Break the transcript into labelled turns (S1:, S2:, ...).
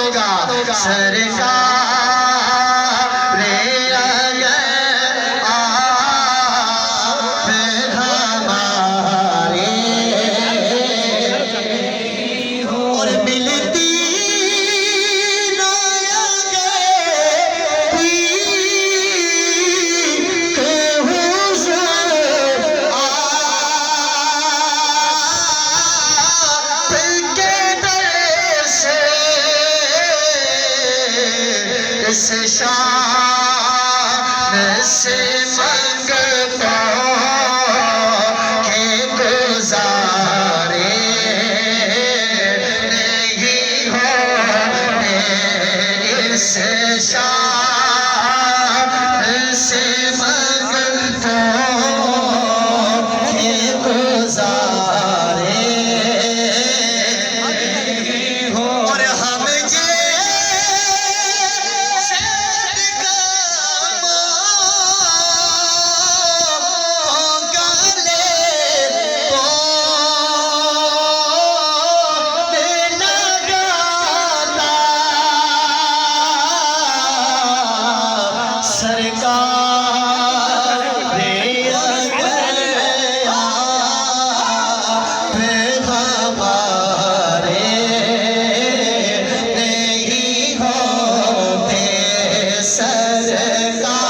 S1: होगा सरकार रे आप हमारे और मिलती इस शान से मंगता के गुजारे नहीं होने इस शान से मंगता के गुजारे और हम सरकार रे हमारे नहीं होते सरकार।